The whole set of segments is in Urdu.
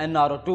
NRO 2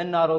NRO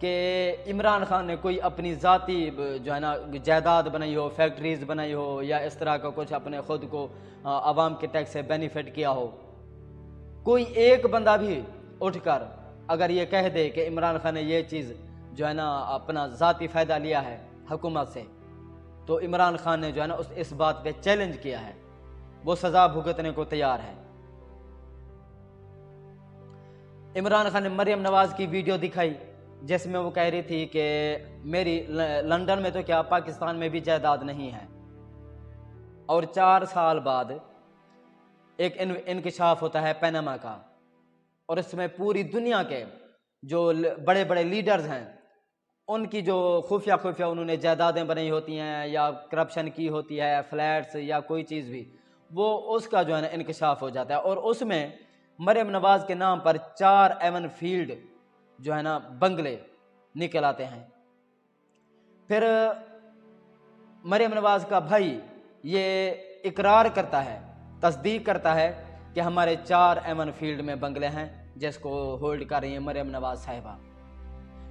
کہ عمران خان نے کوئی اپنی ذاتی جو ہے نا جائیداد بنائی ہو، فیکٹریز بنائی ہو، یا اس طرح کا کچھ اپنے خود کو عوام کے ٹیکس سے بینیفٹ کیا ہو، کوئی ایک بندہ بھی اٹھ کر اگر یہ کہہ دے کہ عمران خان نے یہ چیز جو ہے نا اپنا ذاتی فائدہ لیا ہے حکومت سے، تو عمران خان نے جو ہے نا اس بات پہ چیلنج کیا ہے، وہ سزا بھگتنے کو تیار ہے۔ عمران خان نے مریم نواز کی ویڈیو دکھائی جس میں وہ کہہ رہی تھی کہ میری لندن میں تو کیا پاکستان میں بھی جائیداد نہیں ہے، اور 4 سال بعد ایک انکشاف ہوتا ہے پیناما کا، اور اس میں پوری دنیا کے جو بڑے بڑے لیڈرز ہیں ان کی جو خفیہ انہوں نے جائیدادیں بنائی ہوتی ہیں یا کرپشن کی ہوتی ہے، فلیٹس یا کوئی چیز بھی، وہ اس کا جو ہے نا انکشاف ہو جاتا ہے، اور اس میں مریم نواز کے نام پر 4 ایون فیلڈ جو ہے نا بنگلے نکل آتے ہیں۔ پھر مریم نواز کا بھائی یہ اقرار کرتا ہے، تصدیق کرتا ہے کہ ہمارے 4 ایون فیلڈ میں بنگلے ہیں جس کو ہولڈ کر رہی ہیں مریم نواز صاحبہ۔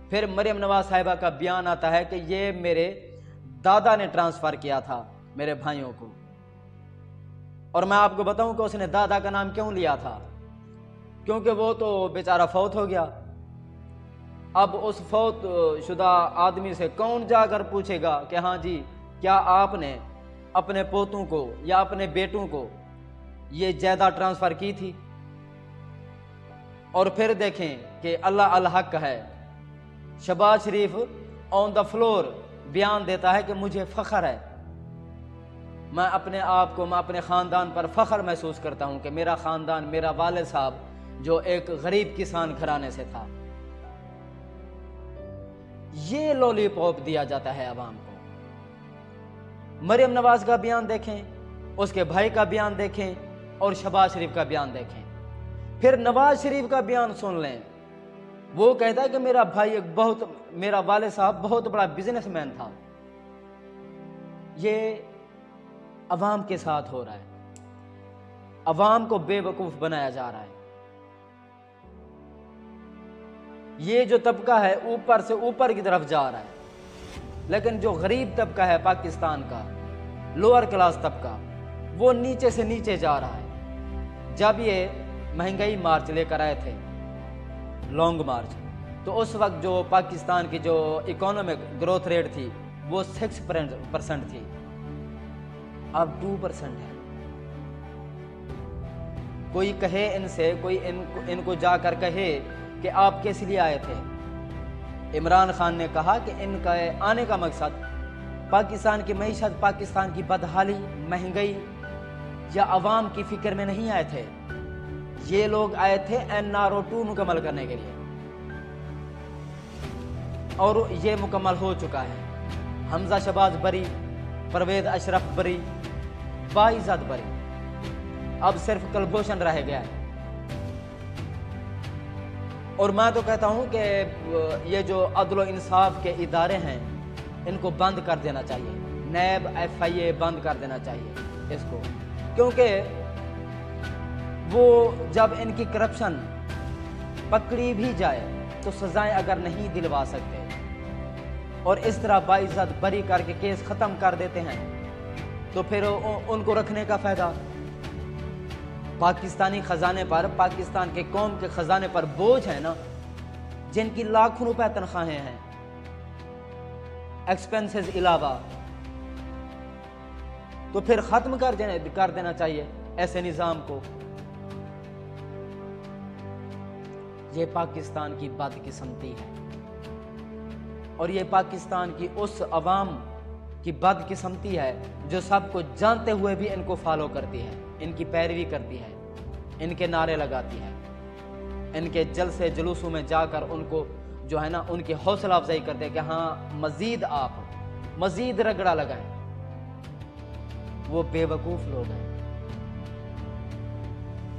پھر مریم نواز صاحبہ کا بیان آتا ہے کہ یہ میرے دادا نے ٹرانسفر کیا تھا میرے بھائیوں کو، اور میں آپ کو بتاؤں کہ اس نے دادا کا نام کیوں لیا تھا، کیونکہ وہ تو بیچارہ فوت ہو گیا۔ اب اس فوت شدہ آدمی سے کون جا کر پوچھے گا کہ ہاں جی کیا آپ نے اپنے پوتوں کو یا اپنے بیٹوں کو یہ جائیداد ٹرانسفر کی تھی؟ اور پھر دیکھیں کہ اللہ الحق ہے، شہباز شریف آن دا فلور بیان دیتا ہے کہ مجھے فخر ہے، میں اپنے آپ کو، میں اپنے خاندان پر فخر محسوس کرتا ہوں کہ میرا خاندان، میرا والد صاحب جو ایک غریب کسان گھرانے سے تھا۔ یہ لولی پاپ دیا جاتا ہے عوام کو۔ مریم نواز کا بیان دیکھیں، اس کے بھائی کا بیان دیکھیں، اور شہباز شریف کا بیان دیکھیں۔ پھر نواز شریف کا بیان سن لیں، وہ کہتا ہے کہ میرا بھائی میرا والد صاحب بہت بڑا بزنس مین تھا۔ یہ عوام کے ساتھ ہو رہا ہے، عوام کو بے وقوف بنایا جا رہا ہے۔ یہ جو طبقہ ہے اوپر سے اوپر کی طرف جا رہا ہے، لیکن جو غریب طبقہ ہے پاکستان کا، لوور کلاس طبقہ، وہ نیچے سے نیچے جا رہا ہے۔ جب یہ مہنگائی مارچ لے کر آئے تھے، لانگ مارچ، تو اس وقت جو پاکستان کی جو اکانومک گروتھ ریٹ تھی وہ 6% تھی، اب 2% ہے۔ کوئی کہے ان سے، کوئی ان کو جا کر کہے کہ آپ کس لیے آئے تھے؟ عمران خان نے کہا کہ ان کا آنے کا مقصد پاکستان کی معیشت، پاکستان کی بدحالی، مہنگائی یا عوام کی فکر میں نہیں آئے تھے، یہ لوگ آئے تھے NRO2 مکمل کرنے کے لیے، اور یہ مکمل ہو چکا ہے۔ حمزہ شہباز بری، پرویز اشرف بری، باعزت بری، اب صرف کلبھوشن رہ گیا ہے۔ اور میں تو کہتا ہوں کہ یہ جو عدل و انصاف کے ادارے ہیں ان کو بند کر دینا چاہیے، نیب، FIA بند کر دینا چاہیے اس کو، کیونکہ وہ جب ان کی کرپشن پکڑی بھی جائے تو سزائیں اگر نہیں دلوا سکتے اور اس طرح باعزت بری کر کے کیس ختم کر دیتے ہیں تو پھر ان کو رکھنے کا فائدہ؟ پاکستانی خزانے پر، پاکستان کے قوم کے خزانے پر بوجھ ہے نا، جن کی لاکھوں روپے تنخواہیں ہیں، ایکسپینسز علاوہ، تو پھر ختم کر دینا چاہیے ایسے نظام کو۔ یہ پاکستان کی بدقسمتی ہے، اور یہ پاکستان کی اس عوام کی بدقسمتی ہے جو سب کو جانتے ہوئے بھی ان کو فالو کرتی ہے، ان کی پیروی کرتی ہے، ان کے نعرے لگاتی ہے، ان کے جلسے جلوسوں میں جا کر ان کو جو ہے نا ان کی حوصلہ افزائی کرتے کہ ہاں مزید آپ مزید رگڑا لگائیں۔ وہ بے وقوف لوگ ہیں،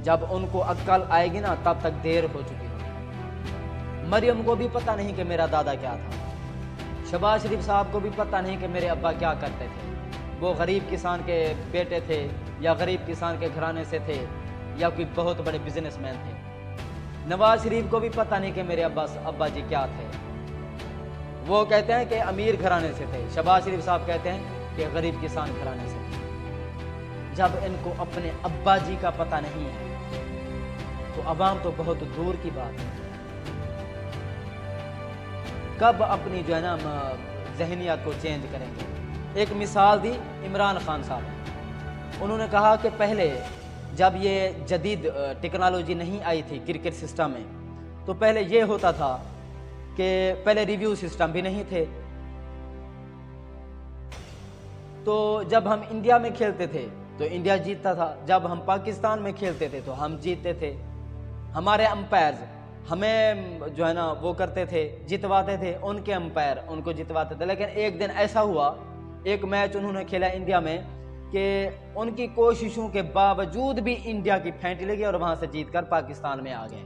جب ان کو عقل آئے گی نا تب تک دیر ہو چکی ہوگی۔ مریم کو بھی پتہ نہیں کہ میرا دادا کیا تھا، شہباز شریف صاحب کو بھی پتہ نہیں کہ میرے ابا کیا کرتے تھے، وہ غریب کسان کے بیٹے تھے یا غریب کسان کے گھرانے سے تھے یا کوئی بہت بڑے بزنس مین تھے۔ نواز شریف کو بھی پتہ نہیں کہ میرے ابا جی کیا تھے، وہ کہتے ہیں کہ امیر گھرانے سے تھے، شہباز شریف صاحب کہتے ہیں کہ غریب کسان گھرانے سے تھے۔ جب ان کو اپنے ابا جی کا پتہ نہیں ہے تو عوام تو بہت دور کی بات ہے، کب اپنی جو ہے نا ذہنیت کو چینج کریں گے؟ ایک مثال دی عمران خان صاحب، انہوں نے کہا کہ پہلے جب یہ جدید ٹیکنالوجی نہیں آئی تھی کرکٹ سسٹم میں، تو پہلے یہ ہوتا تھا کہ پہلے ریویو سسٹم بھی نہیں تھے، تو جب ہم انڈیا میں کھیلتے تھے تو انڈیا جیتتا تھا، جب ہم پاکستان میں کھیلتے تھے تو ہم جیتتے تھے، ہمارے امپائرز ہمیں جو ہے نا وہ کرتے تھے، جتواتے تھے، ان کے امپائر ان کو جتواتے تھے۔ لیکن ایک دن ایسا ہوا، ایک میچ انہوں نے کھیلا انڈیا میں کہ ان کی کوششوں کے باوجود بھی انڈیا کی پھینٹ لگی اور وہاں سے جیت کر پاکستان میں آ گئے،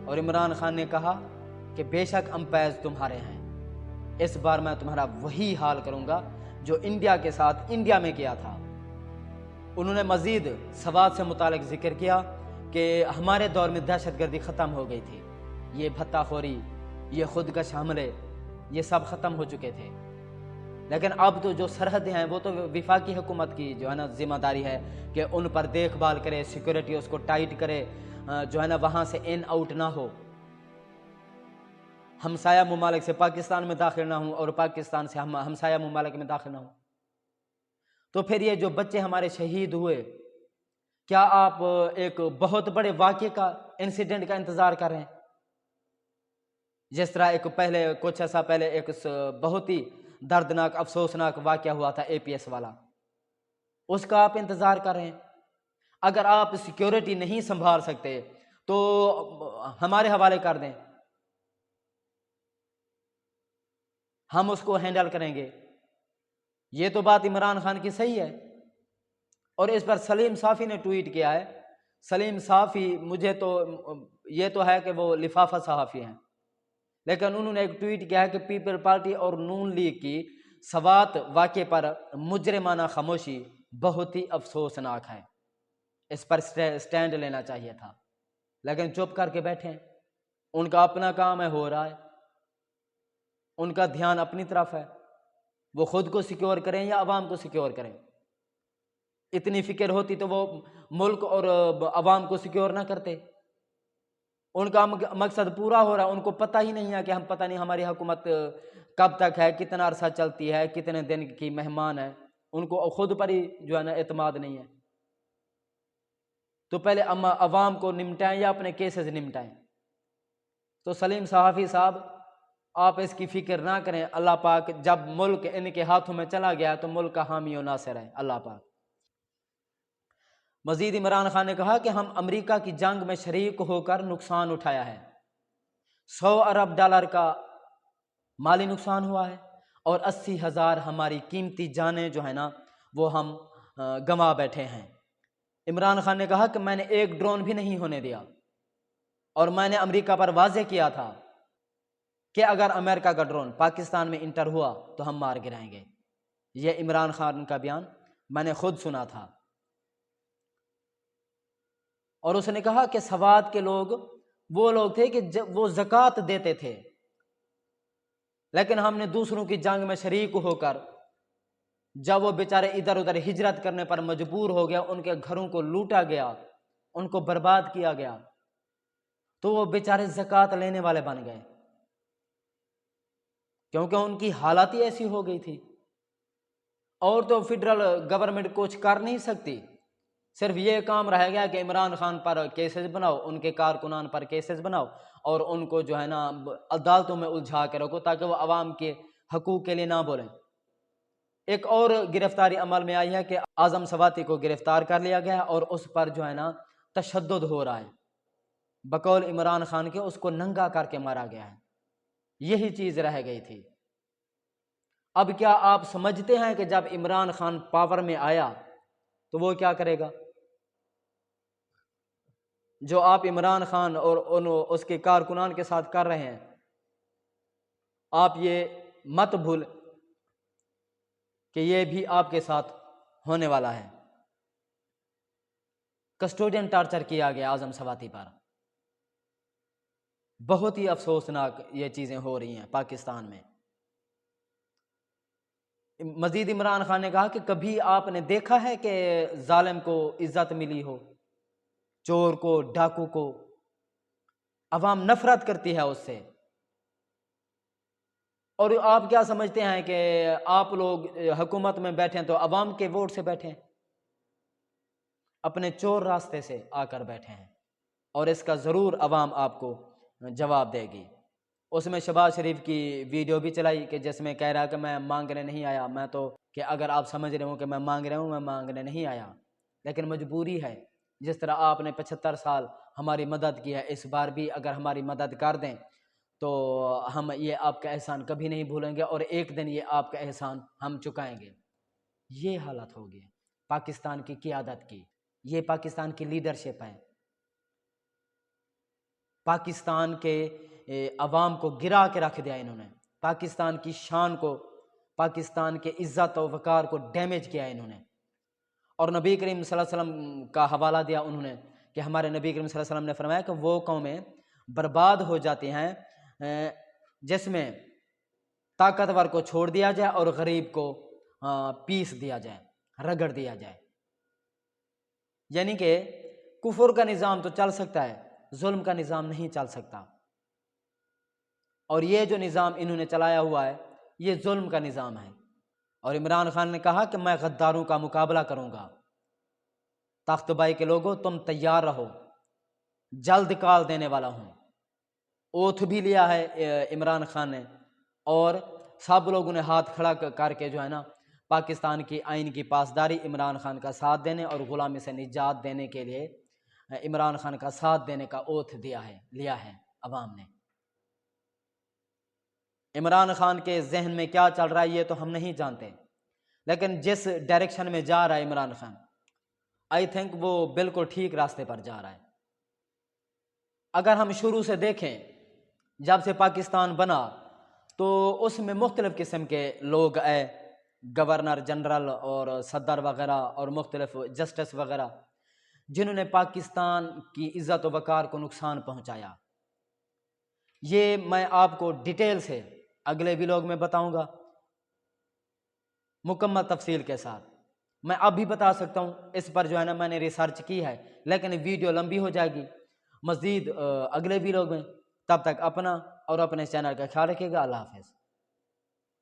اور عمران خان نے کہا کہ بے شک امپائرز تمہارے ہیں، اس بار میں تمہارا وہی حال کروں گا جو انڈیا کے ساتھ انڈیا میں کیا تھا۔ انہوں نے مزید سوات سے متعلق ذکر کیا کہ ہمارے دور میں دہشت گردی ختم ہو گئی تھی، یہ بھتہ خوری، یہ خودکش حملے، یہ سب ختم ہو چکے تھے، لیکن اب تو جو سرحدیں ہیں وہ تو وفاقی حکومت کی جو ہے نا ذمہ داری ہے کہ ان پر دیکھ بھال کرے، سیکورٹی اس کو ٹائٹ کرے، جو ہے نا وہاں سے ان آؤٹ نہ ہو، ہمسایہ ممالک سے پاکستان میں داخل نہ ہوں اور پاکستان سے ہمسایہ ممالک میں داخل نہ ہوں۔ تو پھر یہ جو بچے ہمارے شہید ہوئے، کیا آپ ایک بہت بڑے واقعے کا انسیڈنٹ کا انتظار کر رہے ہیں؟ جس طرح ایک پہلے کچھ ایسا پہلے ایک بہت ہی دردناک افسوسناک واقعہ ہوا تھا اے پی ایس والا، اس کا آپ انتظار کر رہے ہیں؟ اگر آپ سیکیورٹی نہیں سنبھال سکتے تو ہمارے حوالے کر دیں، ہم اس کو ہینڈل کریں گے۔ یہ تو بات عمران خان کی صحیح ہے، اور اس پر سلیم صافی نے ٹویٹ کیا ہے۔ سلیم صافی مجھے تو یہ تو ہے کہ وہ لفافہ صحافی ہیں، لیکن انہوں نے ایک ٹویٹ کیا ہے کہ پیپل پارٹی اور نون لیگ کی سوات واقعے پر مجرمانہ خاموشی بہت ہی افسوسناک ہے، اس پر سٹینڈ لینا چاہیے تھا، لیکن چپ کر کے بیٹھے ہیں۔ ان کا اپنا کام ہے، ہو رہا ہے، ان کا دھیان اپنی طرف ہے، وہ خود کو سیکیور کریں یا عوام کو سیکیور کریں۔ اتنی فکر ہوتی تو وہ ملک اور عوام کو سیکیور نہ کرتے۔ ان کا مقصد پورا ہو رہا ہے، ان کو پتہ ہی نہیں ہے کہ ہم پتہ نہیں ہماری حکومت کب تک ہے، کتنا عرصہ چلتی ہے، کتنے دن کی مہمان ہے، ان کو خود پر ہی جو ہے نا اعتماد نہیں ہے۔ تو پہلے عوام کو نمٹائیں یا اپنے کیسز نمٹائیں۔ تو سلیم صحافی صاحب، آپ اس کی فکر نہ کریں، اللہ پاک جب ملک ان کے ہاتھوں میں چلا گیا تو ملک کا حامی و ناصر ہے اللہ پاک۔ مزید عمران خان نے کہا کہ ہم امریکہ کی جنگ میں شریک ہو کر نقصان اٹھایا ہے، 100 ارب ڈالر کا مالی نقصان ہوا ہے، اور 80,000 ہماری قیمتی جانیں جو ہے نا وہ ہم گنوا بیٹھے ہیں۔ عمران خان نے کہا کہ میں نے ایک ڈرون بھی نہیں ہونے دیا، اور میں نے امریکہ پر واضح کیا تھا کہ اگر امریکہ کا ڈرون پاکستان میں انٹر ہوا تو ہم مار گرائیں گے۔ یہ عمران خان کا بیان میں نے خود سنا تھا، اور اس نے کہا کہ سوات کے لوگ وہ لوگ تھے کہ وہ زکوٰۃ دیتے تھے، لیکن ہم نے دوسروں کی جنگ میں شریک ہو کر جب وہ بیچارے ادھر ادھر ہجرت کرنے پر مجبور ہو گیا، ان کے گھروں کو لوٹا گیا، ان کو برباد کیا گیا، تو وہ بیچارے زکوٰۃ لینے والے بن گئے، کیونکہ ان کی حالت ہی ایسی ہو گئی تھی۔ اور تو فیڈرل گورنمنٹ کچھ کر نہیں سکتی، صرف یہ کام رہ گیا کہ عمران خان پر کیسز بناؤ، ان کے کارکنان پر کیسز بناؤ، اور ان کو جو ہے نا عدالتوں میں الجھا کے رکھو تاکہ وہ عوام کے حقوق کے لیے نہ بولیں۔ ایک اور گرفتاری عمل میں آئی ہے کہ اعظم سواتی کو گرفتار کر لیا گیا اور اس پر جو ہے نا تشدد ہو رہا ہے، بقول عمران خان کے اس کو ننگا کر کے مارا گیا ہے۔ یہی چیز رہ گئی تھی۔ اب کیا آپ سمجھتے ہیں کہ جب عمران خان پاور میں آیا تو وہ کیا کرے گا؟ جو آپ عمران خان اور اس کے کارکنان کے ساتھ کر رہے ہیں، آپ یہ مت بھول کہ یہ بھی آپ کے ساتھ ہونے والا ہے۔ کسٹوڈین ٹارچر کیا گیا اعظم سواتی پر، بہت ہی افسوسناک یہ چیزیں ہو رہی ہیں پاکستان میں۔ مزید عمران خان نے کہا کہ کبھی آپ نے دیکھا ہے کہ ظالم کو عزت ملی ہو، چور کو، ڈاکو کو؟ عوام نفرت کرتی ہے اس سے۔ اور آپ کیا سمجھتے ہیں کہ آپ لوگ حکومت میں بیٹھے ہیں تو عوام کے ووٹ سے بیٹھے ہیں؟ اپنے چور راستے سے آ کر بیٹھے ہیں، اور اس کا ضرور عوام آپ کو جواب دے گی۔ اس میں شہباز شریف کی ویڈیو بھی چلائی کہ جس میں کہہ رہا کہ میں مانگنے نہیں آیا، میں تو کہ اگر آپ سمجھ رہے ہوں کہ میں مانگ رہا ہوں، میں مانگنے نہیں آیا، لیکن مجبوری ہے۔ جس طرح آپ نے 75 سال ہماری مدد کی ہے، اس بار بھی اگر ہماری مدد کر دیں تو ہم یہ آپ کا احسان کبھی نہیں بھولیں گے، اور ایک دن یہ آپ کا احسان ہم چکائیں گے۔ یہ حالت ہوگی پاکستان کی قیادت کی، یہ پاکستان کی لیڈرشپ ہے۔ پاکستان کے عوام کو گرا کے رکھ دیا انہوں نے، پاکستان کی شان کو، پاکستان کے عزت و وقار کو ڈیمیج کیا انہوں نے۔ اور نبی کریم صلی اللہ علیہ وسلم کا حوالہ دیا انہوں نے کہ ہمارے نبی کریم صلی اللہ علیہ وسلم نے فرمایا کہ وہ قومیں برباد ہو جاتی ہیں جس میں طاقتور کو چھوڑ دیا جائے اور غریب کو پیس دیا جائے، رگڑ دیا جائے۔ یعنی کہ کفر کا نظام تو چل سکتا ہے، ظلم کا نظام نہیں چل سکتا۔ اور یہ جو نظام انہوں نے چلایا ہوا ہے یہ ظلم کا نظام ہے۔ اور عمران خان نے کہا کہ میں غداروں کا مقابلہ کروں گا۔ تخت بائی کے لوگوں تم تیار رہو، جلد کال دینے والا ہوں۔ اوتھ بھی لیا ہے عمران خان نے، اور سب لوگوں نے ہاتھ کھڑا کر کے جو ہے نا پاکستان کی آئین کی پاسداری، عمران خان کا ساتھ دینے اور غلامی سے نجات دینے کے لیے عمران خان کا ساتھ دینے کا اوتھ لیا ہے عوام نے۔ عمران خان کے ذہن میں کیا چل رہا ہے یہ تو ہم نہیں جانتے، لیکن جس ڈائریکشن میں جا رہا ہے عمران خان، آئی تھنک وہ بالکل ٹھیک راستے پر جا رہا ہے۔ اگر ہم شروع سے دیکھیں، جب سے پاکستان بنا تو اس میں مختلف قسم کے لوگ آئے، گورنر جنرل اور صدر وغیرہ اور مختلف جسٹس وغیرہ، جنہوں نے پاکستان کی عزت و وقار کو نقصان پہنچایا۔ یہ میں آپ کو ڈیٹیل سے اگلے ویلاگ میں بتاؤں گا، مکمل تفصیل کے ساتھ۔ میں اب بھی بتا سکتا ہوں، اس پر جو ہے نا میں نے ریسرچ کی ہے، لیکن ویڈیو لمبی ہو جائے گی۔ مزید اگلے ویلاگ میں، تب تک اپنا اور اپنے چینل کا خیال رکھیے گا۔ اللہ حافظ۔